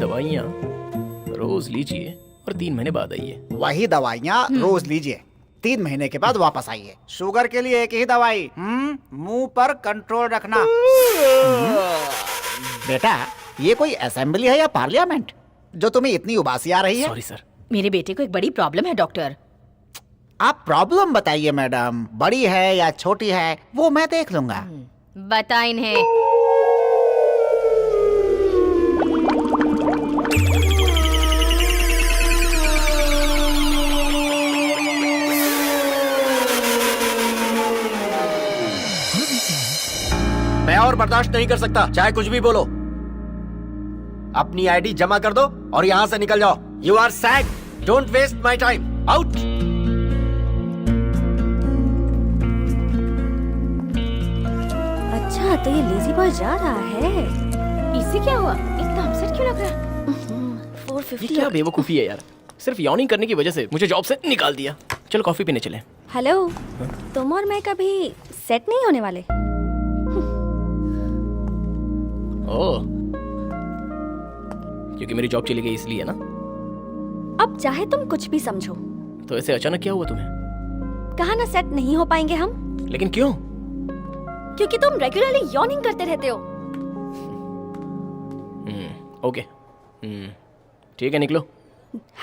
दवाइयाँ रोज लीजिए और 3 महीने बाद आइए। वही दवाइयाँ रोज लीजिए, 3 महीने के बाद वापस आइए। शुगर के लिए एक ही दवाई, मुंह पर कंट्रोल रखना। बेटा, ये कोई असेंबली है या पार्लियामेंट जो तुम्हें इतनी उबासी आ रही है? Sorry sir. मेरे बेटे को एक बड़ी प्रॉब्लम है डॉक्टर। आप प्रॉब्लम बताइए मैडम, बड़ी है या छोटी है वो मैं देख लूंगा। बता इन्हें। मैं और बर्दाश्त नहीं कर सकता, चाहे कुछ भी बोलो। अपनी आईडी जमा कर दो और यहाँ से निकल जाओ। You are sack, don't waste my time, out. अच्छा, तो ये लेजी बॉय जा रहा है। इससे क्या हुआ? इतना अपसेट क्यों लग रहा है? 450। ये क्या बेवकूफ़ी है यार, सिर्फ यॉर्निंग करने की वजह से मुझे जॉब से निकाल दिया। चलो कॉफी पीने चले। हेलो, तुम और मैं कभी सेट नहीं होने वाले। ओह, क्योंकि मेरी जॉब चली गई इसलिए ना? अब चाहे तुम कुछ भी समझो, तो ऐसे अचानक क्या हुआ तुम्हें? कहा ना सेट नहीं हो पाएंगे हम। लेकिन क्यों? क्योंकि तुम रेगुलरली यॉर्निंग करते रहते हो। ओके, ठीक है, निकलो।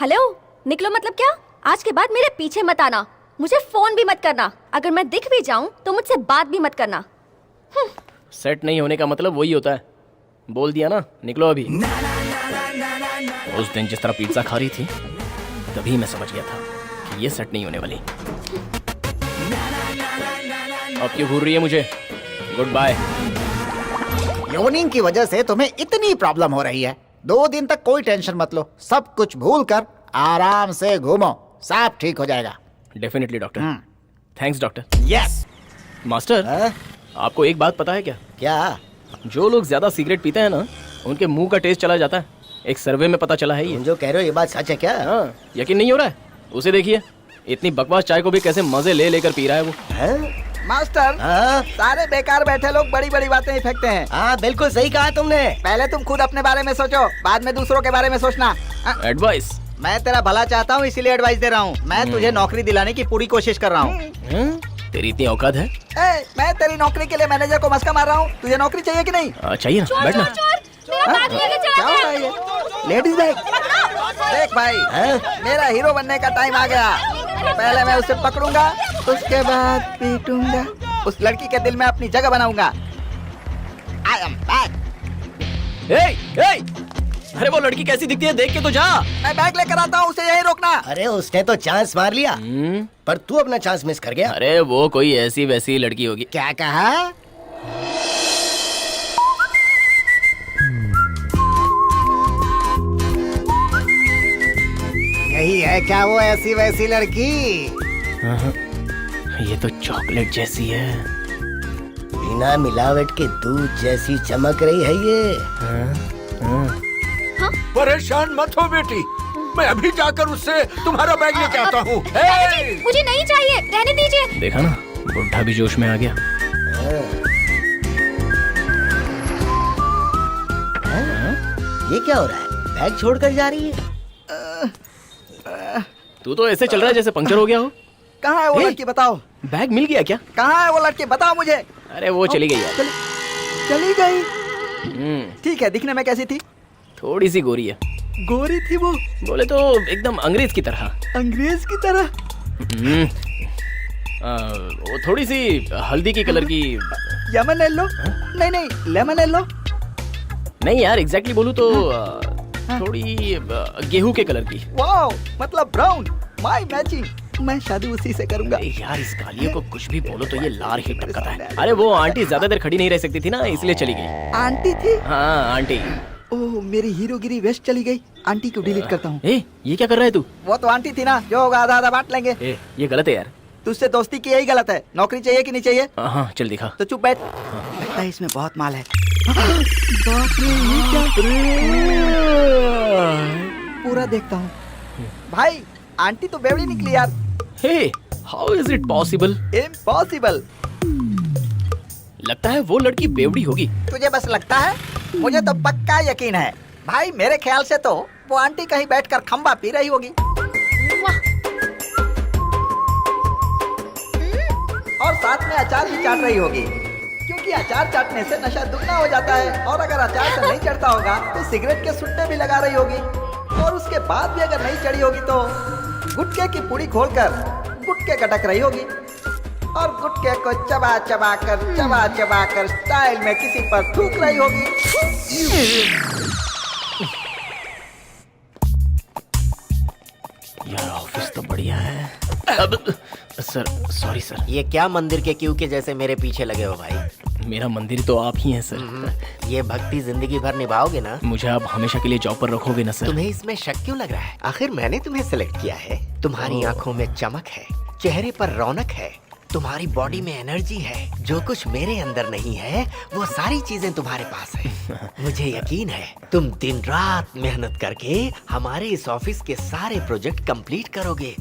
हेलो, निकलो मतलब क्या? आज के बाद मेरे पीछे मत आना, मुझे फोन भी मत करना। अगर मैं दिख भी जाऊं तो मुझसे बात भी मत करना। सेट नहीं होने का मतलब वही होता है। बोल दिया ना, निकलो अभी। उस दिन जिस तरह पिज्जा खा रही थी, तभी मैं समझ गया था कि ये सेट नहीं होने वाली। अब क्यों घूर रही है मुझे? Good bye. योनिंग की वजह से तुम्हें इतनी प्रॉब्लम हो रही है, 2 दिन तक कोई टेंशन मत लो, सब कुछ भूल कर आराम से घूमो, सब ठीक हो जाएगा। Definitely doctor. Thanks doctor. Yes master, आपको एक बात पता है क्या? क्या? जो लोग ज्यादा सिगरेट पीते हैं ना, उनके मुंह का टेस्ट चला जाता है। एक सर्वे में पता चला है ये। तुम जो कह रहे हो ये बात सच है क्या? हाँ, यकीन नहीं हो रहा है? उसे देखिए, इतनी बकवास चाय को भी कैसे मजे ले लेकर पी रहा है वो। मास्टर, सारे बेकार बैठे लोग बड़ी बड़ी बातें ही फेंकते हैं। हाँ, बिल्कुल सही कहा तुमने। पहले तुम खुद अपने बारे में सोचो, बाद में दूसरों के बारे में सोचना। एडवाइस? मैं तेरा भला चाहता हूँ, इसीलिए एडवाइस दे रहा हूँ। मैं तुझे नौकरी दिलाने की पूरी कोशिश कर रहा हूँ। तेरी इतनी औकात है? मैं तेरी नौकरी के लिए मैनेजर को मस्का मार रहा हूँ। तुझे नौकरी चाहिए कि नहीं? चाहिए ना, बैठना। क्या हो रहा है ये? Ladies bag. देख भाई, मेरा हीरो बनने का टाइम आ गया। पहले मैं उसे पकड़ूंगा, उसके बाद पीटूंगा, उस लड़की के दिल में अपनी जगह बनाऊंगा। I am back. अरे वो लड़की कैसी दिखती है, देख के तो जा। मैं बैग लेकर आता हूँ, उसे यही रोकना। अरे उसने तो चांस मार लिया, पर तू अपना चांस मिस कर गया। अरे वो कोई ऐसी वैसी लड़की होगी। क्या कहा? यही है क्या वो ऐसी वैसी लड़की? ये तो चॉकलेट जैसी है। बिना मिलावट के दूध जैसी चमक रही है ये। परेशान मत हो बेटी, मैं अभी जाकर उससे तुम्हारा बैग लेके आता हूँ। मुझे नहीं चाहिए, रहने दीजिए। देखा ना, बुढ़ा भी जोश में आ गया। ये क्या हो रहा है? बैग छोड़कर जा रही है। तू तो ऐसे चल रहा है जैसे पंक्चर हो गया हो। कहाँ है वो लड़की, बताओ। बैग मिल गया क्या? कहाँ है वो लड़की, बताओ मुझे। अरे वो चली गई यार। चली गई? ठीक है, दिखने में कैसी थी? थोड़ी सी गोरी है। गोरी थी वो? बोले तो एकदम अंग्रेज की तरह। अंग्रेज की तरह? वो थोड़ी सी हल्दी की कलर की। Yemen yellow? नहीं नहीं, लेमन येलो? नहीं यार, एग्जैक्टली बोलूं तो थोड़ी गेहूं के कलर की। वाओ, मतलब ब्राउन। My matching. मैं शादी उसी से करूंगा। यार इस कालिए को कुछ भी बोलो तो ये लार ही टपकाता है। अरे वो आंटी ज्यादा देर खड़ी नहीं रह सकती थी ना, इसलिए चली गई। आंटी थी? हाँ आंटी। ओह, मेरी हीरोगिरी वेस्ट चली गई। आंटी को डिलीट करता हूँ। ये क्या कर रहा है तू? वो तो आंटी थी ना, जो होगा आधा आधा बांट लेंगे। ये गलत है यार। तुझसे दोस्ती की यही गलत है। नौकरी चाहिए कि नहीं चाहिए? हाँ चल दिखा। तो चुप बैठ। लगता है इसमें बहुत माल है। बाप रे, ये क्या? पूरा देखता हूँ। भाई, आंटी तो बेवड़ी निकली यार। Hey, how is it possible? Impossible. लगता है वो लड़की बेवड़ी होगी। तुझे बस लगता है? मुझे तो पक्का यकीन है। भाई मेरे ख्याल से तो वो आंटी कहीं बैठकर खंबा पी रही होगी और साथ में अचार भी चाट रही होगी, क्योंकि अचार चाटने से नशा दुगना हो जाता है। और अगर अचार से नहीं चढ़ता होगा तो सिगरेट के सुट्टे भी लगा रही होगी, और उसके बाद भी अगर नहीं चढ़ी होगी तो गुटके की पुड़ी खोलकर गुटके कटक रही होगी और गुटके को चबा चबा कर स्टाइल में किसी पर थूक रही होगी। यार ऑफिस तो बढ़िया है। अब सर सॉरी सर, ये क्या मंदिर के क्यू के जैसे मेरे पीछे लगे हो भाई? मेरा मंदिर तो आप ही हैं सर। ये भक्ति जिंदगी भर निभाओगे ना? मुझे आप हमेशा के लिए जॉब पर रखोगे ना सर? तुम्हें इसमें शक क्यों लग रहा है? आखिर मैंने तुम्हें सिलेक्ट किया है। तुम्हारी आंखों में चमक है, चेहरे पर रौनक है, तुम्हारी बॉडी में एनर्जी है। जो कुछ मेरे अंदर नहीं है वो सारी चीजें तुम्हारे पास है। मुझे यकीन है तुम दिन रात मेहनत करके हमारे इस ऑफिस के सारे प्रोजेक्ट कंप्लीट करोगे।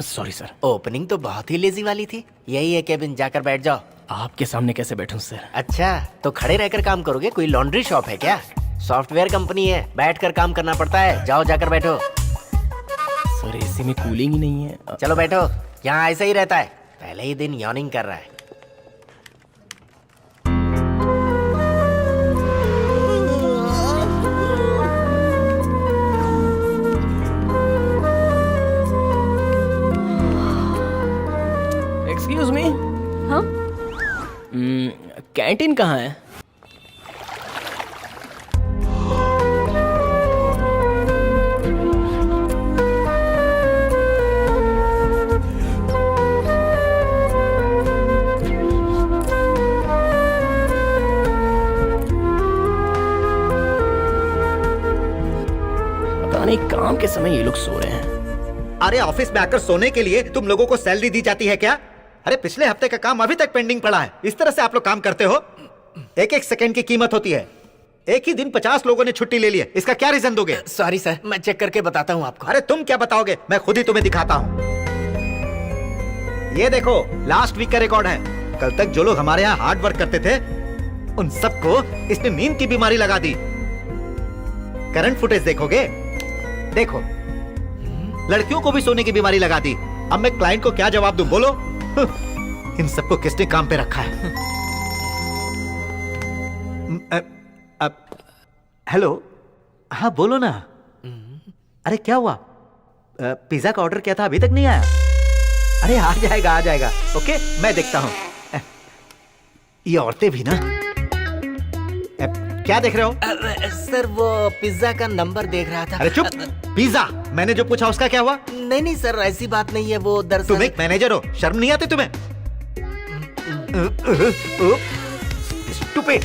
Sorry sir. ओपनिंग तो बहुत ही लेजी वाली थी। यही है केबिन, जाकर बैठ जाओ। आपके सामने कैसे बैठूं सर? अच्छा, तो खड़े रहकर काम करोगे? कोई लॉन्ड्री शॉप है क्या? सॉफ्टवेयर कंपनी है, बैठकर काम करना पड़ता है। जाओ जाकर बैठो। सर एसी में कूलिंग ही नहीं है। चलो बैठो, यहाँ ऐसा ही रहता है। पहले ही दिन यॉर्निंग कर रहा है। एक्सक्यूज मी, हाँ? कैंटीन कहाँ है? पता नहीं काम के समय ये लोग सो रहे हैं। अरे ऑफिस में आकर सोने के लिए तुम लोगों को सैलरी दी जाती है क्या? अरे पिछले हफ्ते का काम अभी तक पेंडिंग पड़ा है। इस तरह से आप लोग काम करते हो? एक एक सेकंड की कीमत होती है। एक ही दिन 50 लोगों ने छुट्टी ले ली है। इसका क्या रीजन दोगे? सॉरी सर, मैं चेक करके बताता हूँ आपको। अरे तुम क्या बताओगे, मैं खुद ही तुम्हें दिखाता हूँ। ये देखो लास्ट वीक का रिकॉर्ड है। कल तक जो लोग हमारे यहाँ हार्ड वर्क करते थे उन सबको इसने नींद की बीमारी लगा दी। करंट फुटेज देखोगे? देखो लड़कियों को भी सोने की बीमारी लगा दी। अब मैं क्लाइंट को क्या जवाब दूं, बोलो? इन सबको किसने काम पे रखा है? हेलो, हाँ बोलो ना। अरे क्या हुआ? पिज्जा का ऑर्डर किया था, अभी तक नहीं आया? अरे आ जाएगा आ जाएगा। ओके मैं देखता हूं। ये औरतें भी ना। क्या देख रहे हो? सर वो पिज्जा का नंबर देख रहा था। अरे चुप। पिज्जा मैंने जो पूछा उसका क्या हुआ? नहीं नहीं सर, ऐसी बात नहीं है। वो दरअसल तुम एक मैनेजर हो, शर्म नहीं आती तुम्हें? Stupid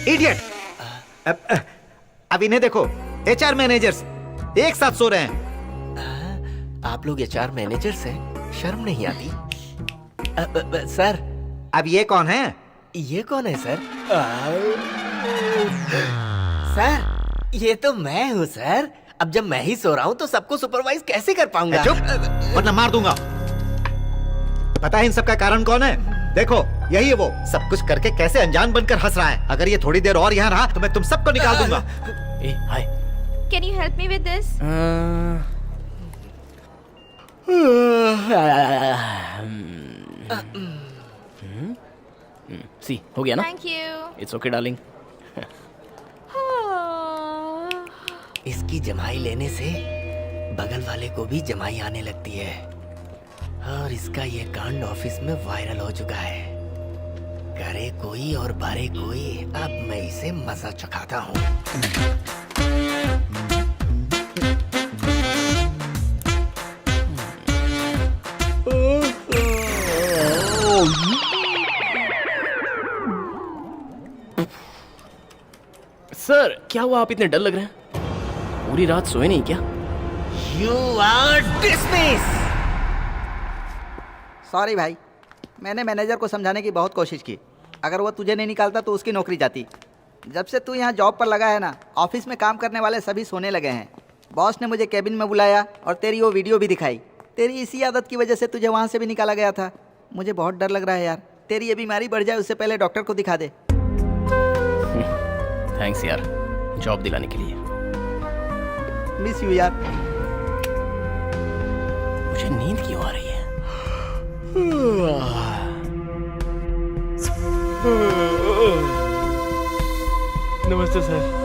idiot. अब इन्हें देखो, एचआर मैनेजर्स एक साथ सो रहे हैं। आप लोग एचआर मैनेजर से शर्म नहीं आती? सर अब ये कौन है? ये कौन है सर? सर ये तो मैं हूँ सर। अब जब मैं ही सो रहा हूँ तो सबको सुपरवाइज कैसे कर पाऊंगा? चुप वरना मार दूंगा। पता है इन सब का कारण कौन है? देखो यही है वो, सब कुछ करके कैसे अनजान बनकर हंस रहा है। अगर ये थोड़ी देर और यहाँ रहा तो मैं तुम सबको निकाल दूंगा। ए हाय। Can you help me with this? सी हो गया ना? Thank you. It's okay darling. इसकी जमाई लेने से बगल वाले को भी जमाई आने लगती है और इसका ये कांड ऑफिस में वायरल हो चुका है। करे कोई और बारे कोई, अब मैं इसे मजा चखाता हूँ। सर क्या हुआ, आप इतने डर लग रहे हैं? पूरी रात सोए नहीं क्या? You are dismissed. सॉरी भाई, मैंने मैनेजर को समझाने की बहुत कोशिश की। अगर वो तुझे नहीं निकालता तो उसकी नौकरी जाती। जब से तू यहाँ जॉब पर लगा है ना, ऑफिस में काम करने वाले सभी सोने लगे हैं। बॉस ने मुझे केबिन में बुलाया और तेरी वो वीडियो भी दिखाई। तेरी इसी आदत की वजह से तुझे वहाँ से भी निकाला गया था। मुझे बहुत डर लग रहा है यार। तेरी ये बीमारी बढ़ जाए उससे पहले डॉक्टर को दिखा दे। थैंक्स यार, जॉब दिलाने के लिए। मिस यू यार। मुझे नींद क्यों आ रही है? नमस्ते सर।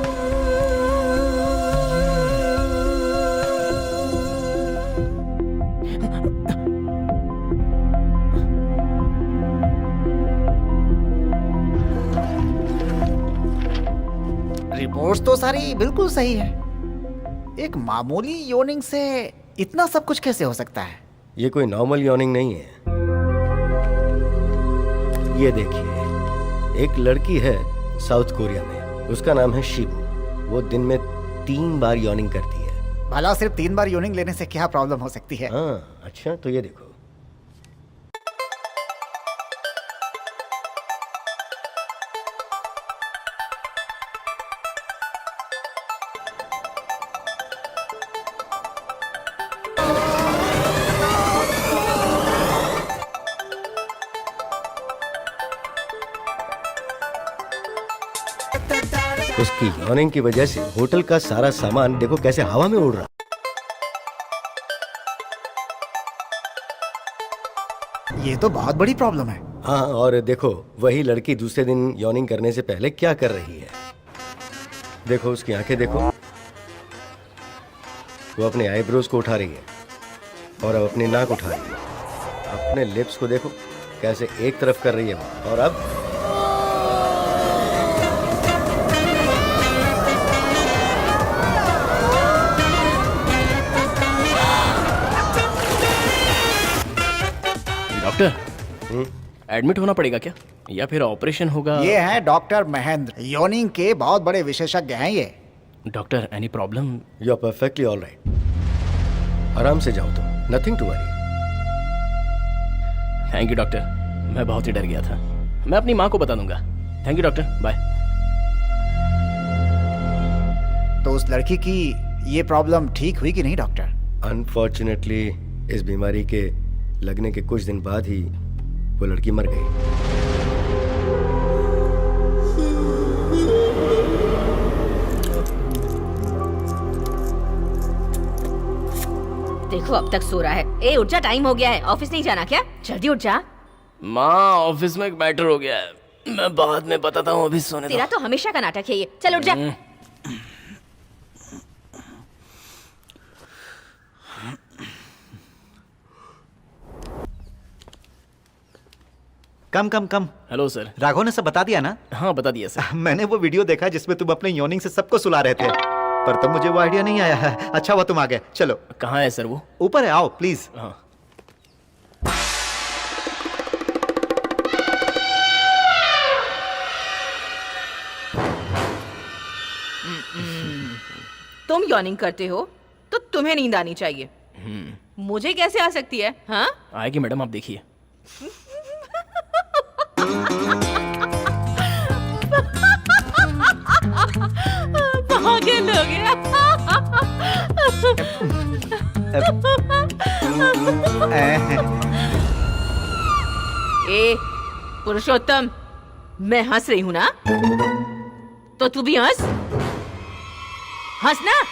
रिपोर्ट्स तो सारी बिल्कुल सही है। एक मामूली योनिंग से इतना सब कुछ कैसे हो सकता है? ये कोई नॉर्मल यॉर्निंग नहीं है। ये देखिए, एक लड़की है साउथ कोरिया में, उसका नाम है शिबू। वो दिन में 3 बार यॉर्निंग करती है। भला सिर्फ 3 बार योनिंग लेने से क्या प्रॉब्लम हो सकती है? हाँ, अच्छा तो ये देखो। उसकी यॉर्निंग की वजह से होटल का सारा सामान देखो कैसे हवा में उड़ रहा। ये तो बहुत बड़ी प्रॉब्लम है। हाँ, और देखो वही लड़की दूसरे दिन यॉर्निंग करने से पहले क्या कर रही है। देखो उसकी आंखें देखो, वो अपने आईब्रोज को उठा रही है और अब अपनी नाक उठा रही है। अपने लिप्स को देखो कैसे एक तरफ कर रही है वो। और अब डॉक्टर, एडमिट होना पड़ेगा क्या, या फिर ऑपरेशन होगा? ये है डॉक्टर महेंद्र, योनिंग के बहुत बड़े विशेषज्ञ हैं ये। Doctor, any problem? You are perfectly all right. आराम से जाओ तुम, nothing to worry. Thank you doctor, मैं बहुत ही डर गया था। मैं अपनी माँ को बता दूंगा। Thank you doctor, bye. तो उस लड़की की ये प्रॉब्लम ठीक हुई कि नहीं डॉक्टर? अनफॉर्चुनेटली इस बीमारी के लगने के कुछ दिन बाद ही वो लड़की मर गई। देखो अब तक सो रहा है। ए उठ जा, टाइम हो गया है। ऑफिस नहीं जाना क्या? जल्दी उठ जा। माँ, ऑफिस में एक मैटर हो गया है, मैं बाद में बताता हूँ, अभी सोने दो। तेरा तो हमेशा का नाटक है ये। चल उठ जा। कम। Hello sir. राघव ने सब बता दिया ना? हाँ, बता दिया सर। मैंने वो वीडियो देखा जिसमें तुम अपने योनिंग से सबको सुला रहे थे, पर तब मुझे वो आइडिया नहीं आया है। अच्छा हुआ तुम आ गए। चलो कहाँ है सर वो? ऊपर है, आओ प्लीज। हाँ। तुम यॉर्निंग करते हो तो तुम्हें नींद आनी चाहिए। मुझे कैसे आ सकती है? हाँ, आएगी मैडम, आप देखिए। पागल हो गया। ए पुरुषोत्तम, मैं हंस रही हूं ना, तो तू भी हंस ना।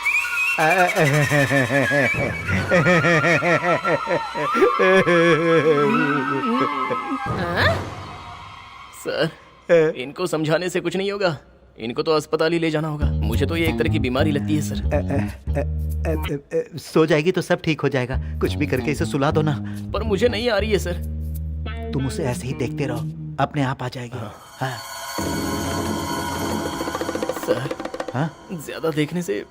सर, इनको समझाने से कुछ नहीं होगा, इनको तो अस्पताल ही ले जाना होगा। मुझे तो ये एक तरह की बीमारी लगती है सर। सो जाएगी तो सब ठीक हो जाएगा, कुछ भी करके इसे सुला दो ना। पर मुझे नहीं आ रही है सर। तुम उसे ऐसे ही देखते रहो, अपने आप आ जाएगी। हाँ। सर, हाँ? ज्यादा देखने से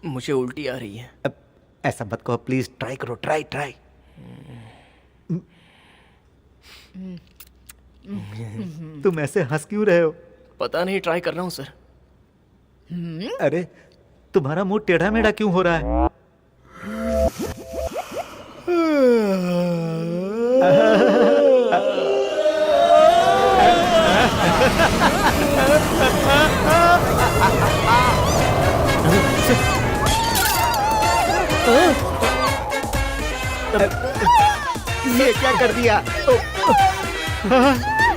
मुझे उल्टी आ रही है। अब ऐसा मत कहो प्लीज, ट्राई करो, ट्राई। तुम ऐसे हंस क्यों रहे हो? पता नहीं, ट्राई कर रहा हूँ सर। अरे तुम्हारा मुंह टेढ़ा मेढ़ा क्यों हो रहा है? ये क्या कर दिया?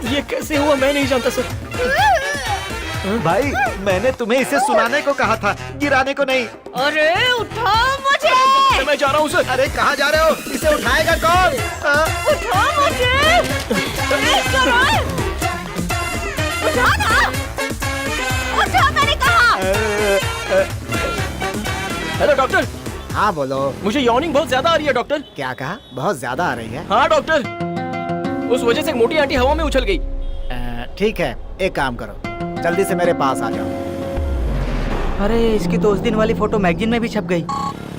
ये कैसे हुआ मैं नहीं जानता सर। भाई मैंने तुम्हें इसे सुलाने को कहा था, गिराने को नहीं। अरे उठाओ मुझे, मैं जा रहा हूँ सर। अरे कहाँ जा रहे हो? इसे उठाएगा कौन? उठाओ मुझे, प्लीज करो, उठाओ ना, उठाओ मैंने कहा। Hello doctor. हाँ बोलो। मुझे यॉर्निंग बहुत ज्यादा आ रही है डॉक्टर। क्या कहा? बहुत ज्यादा आ रही है? हाँ डॉक्टर, उस वजह से एक मोटी आंटी हवा में उछल गई। ठीक है, एक काम करो, जल्दी से मेरे पास आ जाओ। अरे इसकी तो उस दिन वाली फोटो मैगजीन में भी छप गई।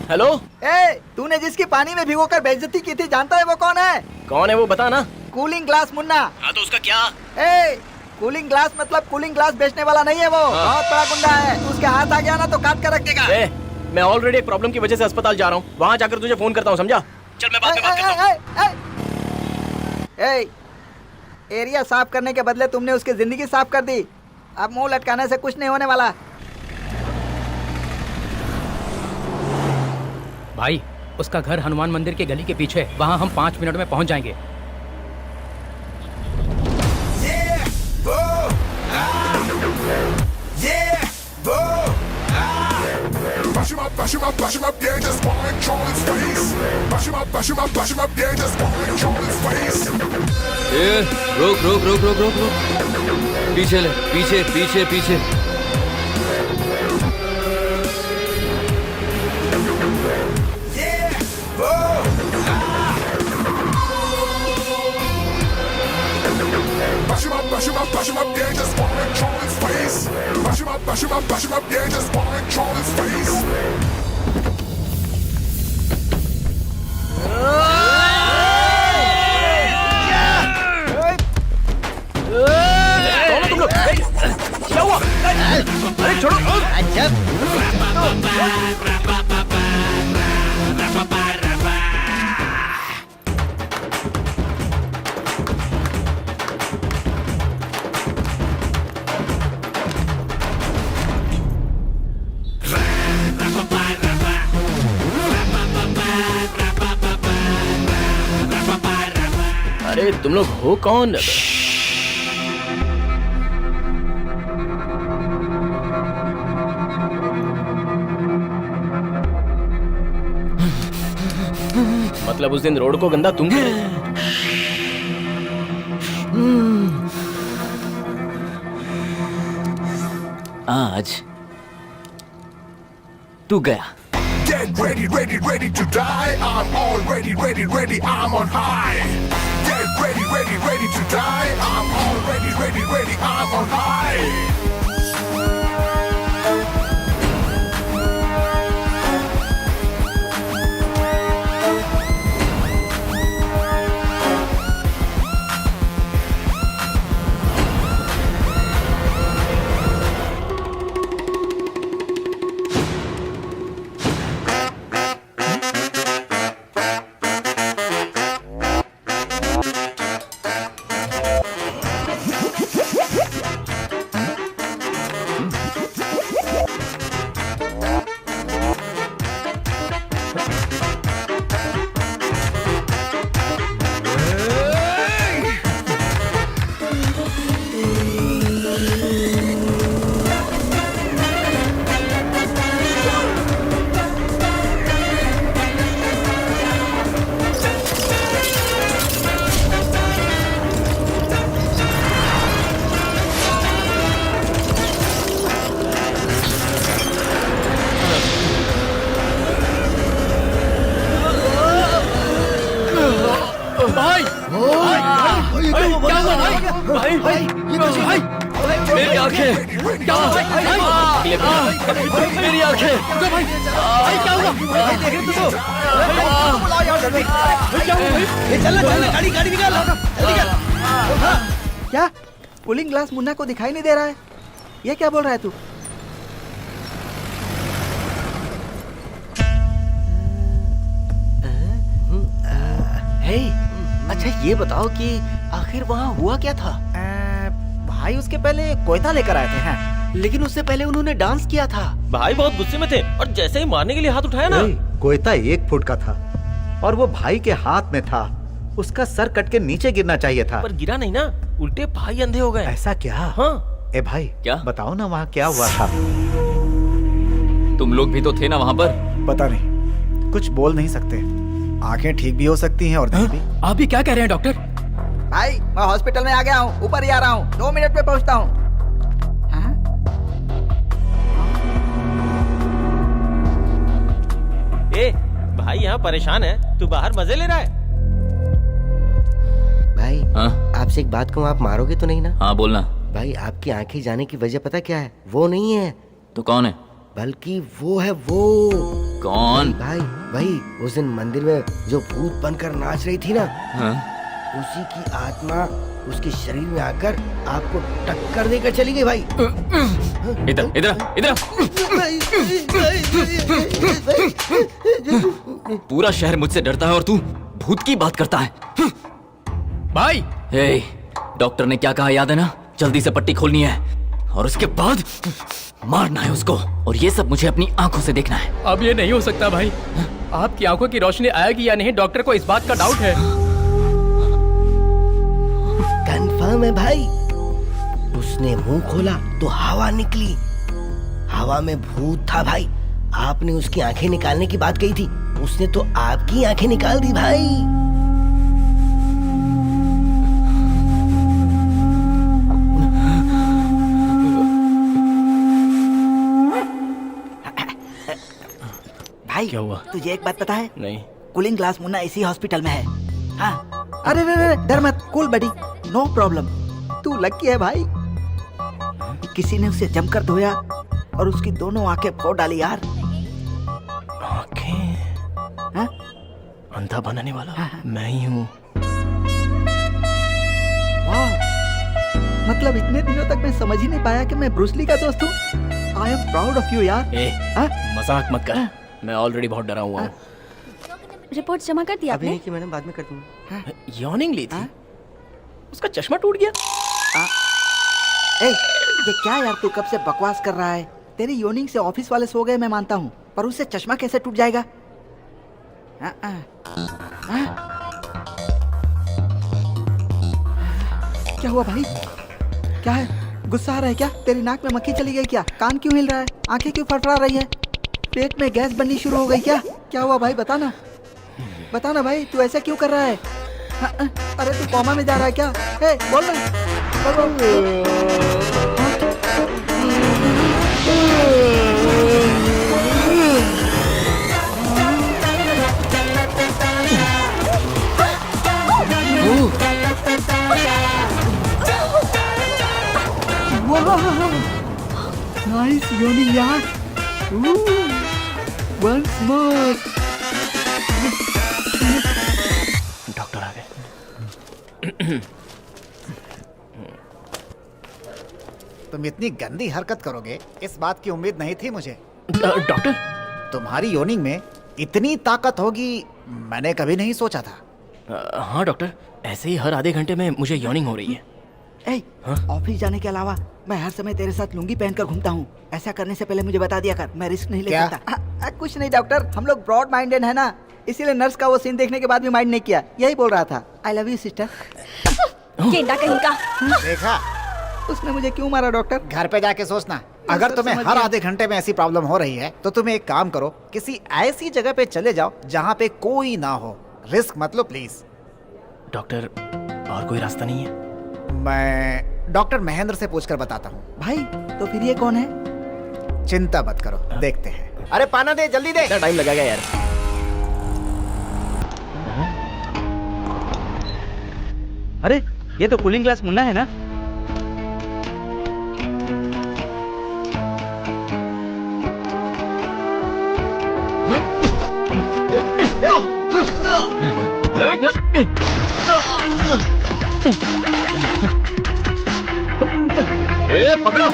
हेलो। ए, तूने जिसकी पानी में भिगोकर बेइज्जती की थी, जानता है वो कौन है? कौन है वो, बता ना। Cooling glass Munna. हाँ तो उसका क्या? ए, कूलिंग ग्लास मतलब कूलिंग ग्लास बेचने वाला नहीं है वो। बहुत बड़ा गुंडा है, उसके हाथ आ गया ना तो काट कर रख देगा। मैं ऑलरेडी एक प्रॉब्लम की वजह से अस्पताल जा रहा हूँ, वहाँ जाकर तुझे फोन करता हूँ, समझा? चल मैं बाद में बात करता हूँ। एरिया साफ करने के बदले तुमने उसकी जिंदगी साफ कर दी। अब मुंह लटकाने से कुछ नहीं होने वाला। भाई उसका घर हनुमान मंदिर के गली के पीछे, वहाँ हम 5 मिनट में पहुँच जाएंगे। Bash him up, bash him up, bash him up, yeah, just want to control his face. Bash him up, bash him up, bash him up, yeah, just want to control his face. रोक रोक रोक रोक रोक रोक, पीछे ले, पीछे पीछे पीछे। Bash him up, bash him up, bash him up, yeah, just want to control his face. Bash him up, bash him up, bash him up, yeah, just want to control his face. कौन हो तुम लोग? क्या हुआ? अरे छोड़ो। अरे तुम लोग हो कौन? मतलब उस दिन रोड को गंदा तुम करे? आज तू गया। Get ready, ready, ready to die. I'm already ready, ready, I'm on high. Get ready, ready, ready to die. I'm already ready, ready, I'm on high. मेरी आंखें, मेरी आंखें, क्या हुआ? गाड़ी निकाल, क्या कूलिंग ग्लास मुन्ना को दिखाई नहीं दे रहा है? ये क्या बोल रहा है तू? अच्छा ये बताओ कि आखिर वहाँ हुआ क्या था? भाई उसके पहले कोयता लेकर आए थे। हैं? लेकिन उससे पहले उन्होंने डांस किया था। भाई बहुत गुस्से में थे और जैसे ही मारने के लिए हाथ उठाया ना, कोयता 1 फुट का था और वो भाई के हाथ में था। उसका सर कट के नीचे गिरना चाहिए था, पर गिरा नहीं ना, उल्टे भाई अंधे हो गए। ऐसा क्या? हाँ, ए भाई, क्या? बताओ ना वहाँ क्या हुआ था? तुम लोग भी तो थे ना वहां पर? पता नहीं, कुछ बोल नहीं सकते। आंखें ठीक भी हो सकती हैं और नहीं भी। आप भी क्या कह रहे हैं डॉक्टर? भाई मैं हॉस्पिटल में आ गया हूँ, ऊपर ही आ रहा हूँ, 2 मिनट में पहुँचता हूँ। हाँ? ए भाई यहाँ परेशान है, तू बाहर मजे ले रहा है? भाई हाँ? आपसे एक बात कहूँ, आप मारोगे तो नहीं ना? हाँ बोलना। भाई आपकी आंखें जाने की वजह पता क्या है? वो नहीं है, तो कौन है? बल्कि वो है वो। कौन? भाई वही उस दिन मंदिर में जो भूत बनकर नाच रही थी ना, हाँ? उसी की आत्मा उसके शरीर में आकर आपको टक्कर देकर चली गई भाई। इधर इधर इधर। पूरा शहर मुझसे डरता है और तू भूत की बात करता है। भाई हे, डॉक्टर ने क्या कहा याद है ना? जल्दी से पट्टी खोलनी है और उसके बाद मारना है उसको, और ये सब मुझे अपनी आंखों से देखना है। अब ये नहीं हो सकता भाई। आपकी आंखों की रोशनी आएगी या नहीं, डॉक्टर को इस बात का डाउट है। कंफर्म है भाई। उसने मुंह खोला तो हवा निकली, हवा में भूत था भाई। आपने उसकी आंखें निकालने की बात कही थी, उसने तो आपकी आंखें निकाल दी भाई। भाई क्या हुआ? तुझे एक बात पता है? नहीं। कूलिंग ग्लास मुन्ना इसी हॉस्पिटल में है। हाँ। अरे रे डर मत, कूल बडी, नो प्रॉब्लम। तू लकी है भाई, किसी ने उसे जमकर धोया और उसकी दोनों आंखें फोड़ डाली यार। आंखें? हाँ? अंधा बनाने वाला हाँ। मैं ही हूँ। वाह, मतलब इतने दिनों तक मैं समझ ही नहीं पाया कि मैं ब्रूस ली का दोस्त हूँ। I am proud of you यार। ए, हाँ? मजाक मत कर, मैं ऑलरेडी बहुत डरा हुआ हूँ। रिपोर्ट जमा कर दिया अभी आपने? नहीं कि मैडम, बाद में कर दूंगा। यॉर्निंग ली थी, उसका चश्मा टूट गया। ए, ये क्या यार, तू कब से बकवास कर रहा है? तेरी योनिंग से ऑफिस वाले सो गए मैं मानता हूँ, पर उससे चश्मा कैसे टूट जाएगा? क्या हुआ भाई? क्या है? गुस्सा आ रहा है क्या? तेरी नाक में मक्खी चली गई क्या? कान क्यों हिल रहा है? आंखें क्यों फड़फड़ा रही है? पेट में गैस बननी शुरू हो गई क्या? क्या हुआ भाई, बताना बताना भाई, तू ऐसा क्यों कर रहा है? अरे तू कोमा में जा रहा है क्या? ए, बोल ना, नाइस योनी यार, वंस मोर। डॉक्टर आ गए। तुम इतनी गंदी हरकत करोगे इस बात की उम्मीद नहीं थी मुझे। डॉक्टर, तुम्हारी योनिंग में इतनी ताकत होगी मैंने कभी नहीं सोचा था। हाँ डॉक्टर, ऐसे ही हर आधे घंटे में मुझे यॉर्निंग हो रही है। ऑफिस जाने के अलावा मैं हर समय तेरे साथ लुंगी पहनकर घूमता हूँ। ऐसा करने से पहले मुझे बता दिया कर, मैं रिस्क नहीं ले क्या? सकता। कुछ नहीं डॉक्टर, हम लोग ब्रॉड माइंडेड है ना, इसीलिए नर्स का वो सीन देखने के बाद भी माइंड नहीं किया। यही बोल रहा था। I love you sister. गेंडा कहीं का। देखा, उसने मुझे क्यों मारा डॉक्टर? घर पे जाके सोचना। अगर तुम्हें हर आधे घंटे में ऐसी प्रॉब्लम हो रही है तो तुम्हें एक काम करो, किसी ऐसी जगह पे चले जाओ जहाँ पे कोई ना हो। रिस्क मत लो प्लीज। डॉक्टर, और कोई रास्ता नहीं है? मैं डॉक्टर महेंद्र से पूछकर बताता हूँ। भाई तो फिर ये कौन है? चिंता मत करो, देखते हैं। अरे पाना दे, जल्दी दे। इतना टाइम लगेगा यार? अरे ये तो कूलिंग ग्लास मुन्ना है ना? पकड़ो!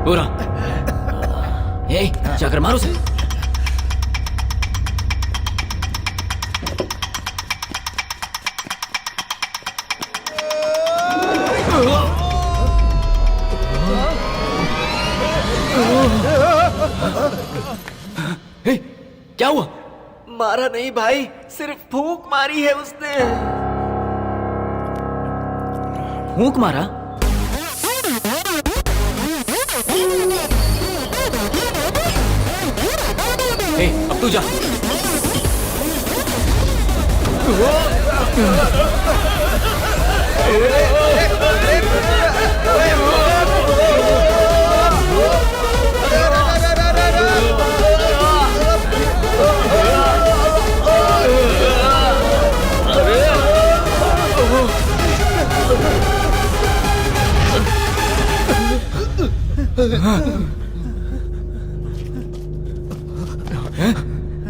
पूरा जाकर मारो से। मारा नहीं भाई, सिर्फ फूंक मारी है उसने। फूंक मारा? ए, अब तू जा।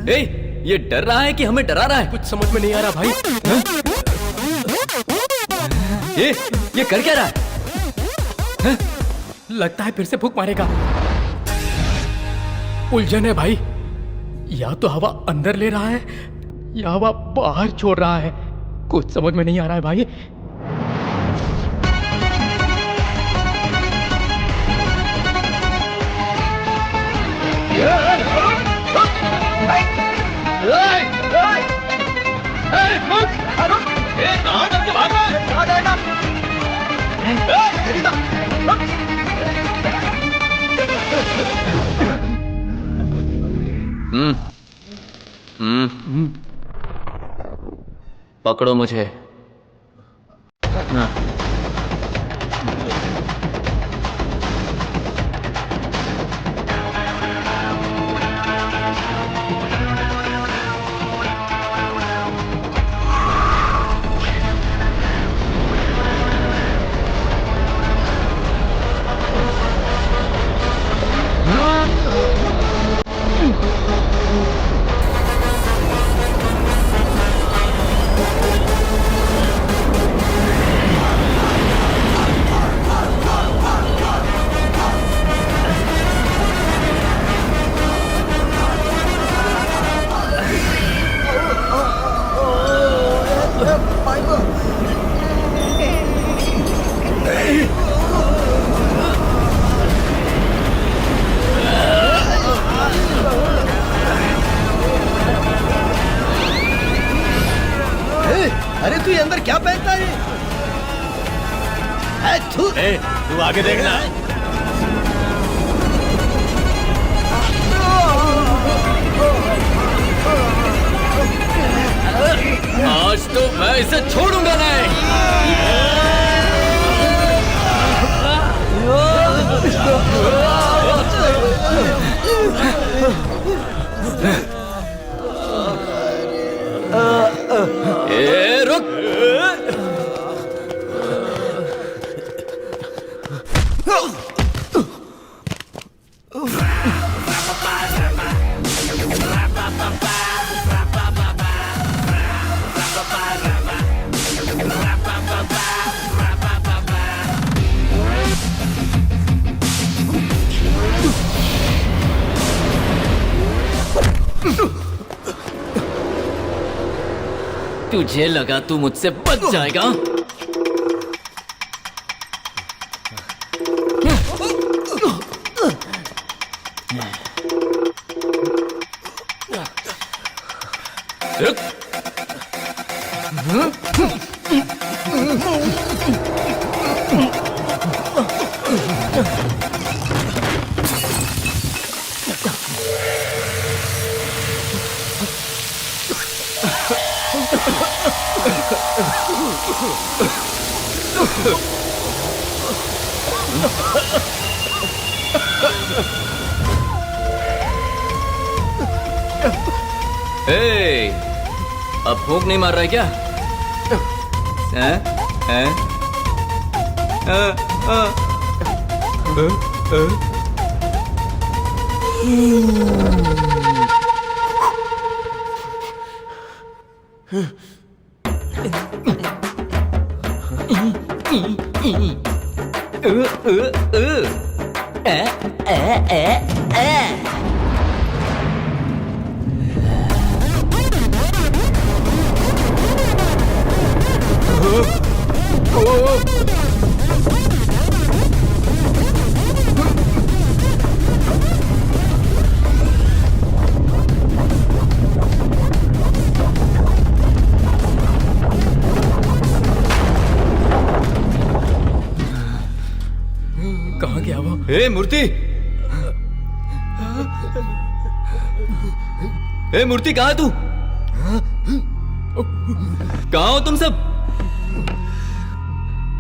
ए, ये डर रहा है कि हमें डरा रहा है? कुछ समझ में नहीं आ रहा भाई। ये कर क्या रहा है? लगता है फिर से फूंक मारेगा। उलझन है भाई, या तो हवा अंदर ले रहा है या हवा बाहर छोड़ रहा है। कुछ समझ में नहीं आ रहा है भाई। पकड़ो मुझे। हाँ। अरे तू ये अंदर क्या पहनता है? तू आगे देखना। आज तो मैं इसे छोड़ूंगा नहीं। ए, रुक। तुझे लगा तू मुझसे बच जाएगा? अब भूख नहीं मार रहा है क्या? कहाँ गया वो? ए मूर्ति, ए मूर्ति, कहाँ है तू? कहाँ हो तुम सब?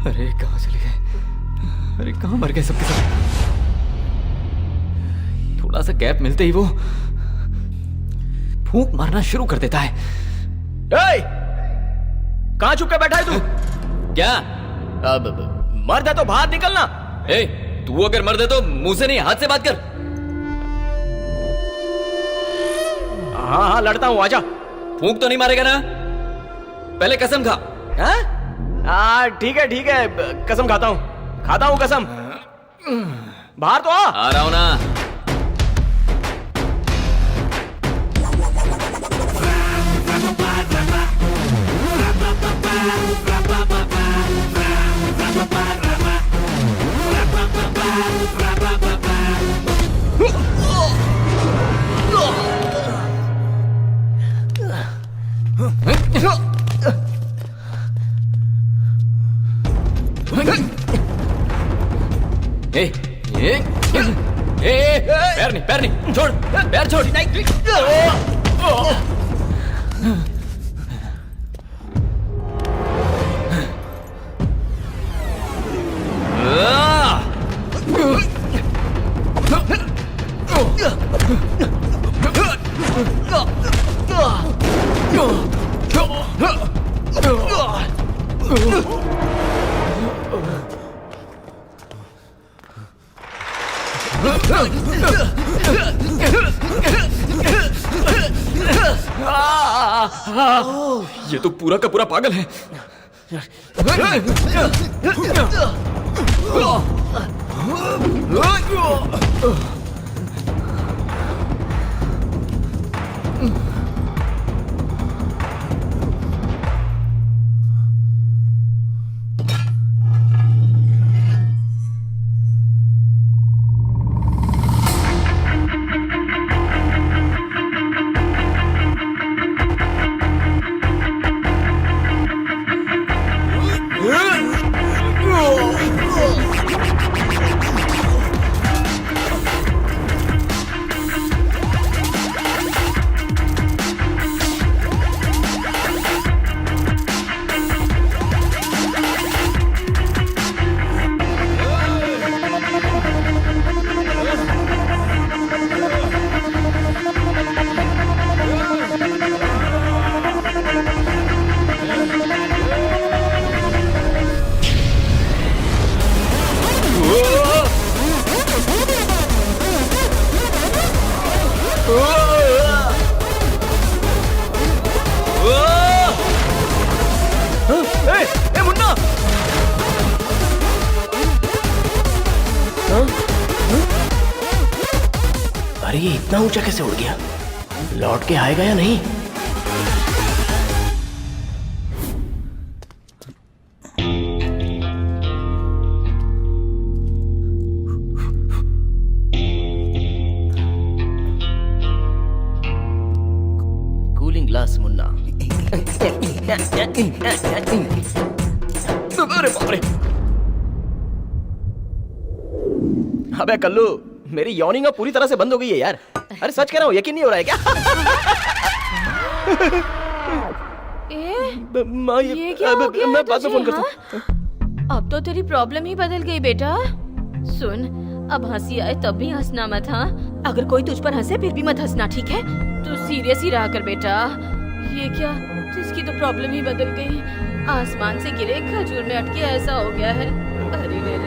अरे कहाँ चले गए? अरे कहाँ मर गए सबके सब? थोड़ा सा गैप मिलते ही वो फूंक मारना शुरू कर देता है। कहाँ चुप के बैठा है तू? क्या? अब मर्द है तो बाहर निकलना। ए, तू अगर मर्द है तो मुंह से नहीं हाथ से बात कर। हाँ हाँ लड़ता हूँ, आजा। फूंक तो नहीं मारेगा ना? पहले कसम खा। हाँ ठीक है, कसम खाता हूँ कसम। बाहर तो आ रहा हूं ना। पैर नहीं, छोड़, पैर छोड़। ये तो पूरा का पूरा पागल है। मुन्ना, अरे ये इतना ऊंचा कैसे उड़ गया? लौट के आएगा या नहीं? Cooling glass Munna. अरे बाप रे, अबे कल्लू, मेरी यॉर्निंग अब पूरी तरह से बंद हो गई है यार। अरे सच कह रहा हूँ, यकीन नहीं हो रहा है क्या? ये क्या हो गया? मैं बाद में फोन करता हूँ। अब तो तेरी प्रॉब्लम ही बदल गई बेटा। सुन, अब हंसी आए तब भी हंसना मत। हाँ, अगर कोई तुझ पर हंसे फिर भी मत हंसना, ठीक है? तू सीरियस ही रहा कर बेटा। ये क्या, जिसकी तो प्रॉब्लम ही बदल गई। आसमान से गिरे खजूर में अटके ऐसा हो गया है। अरे रे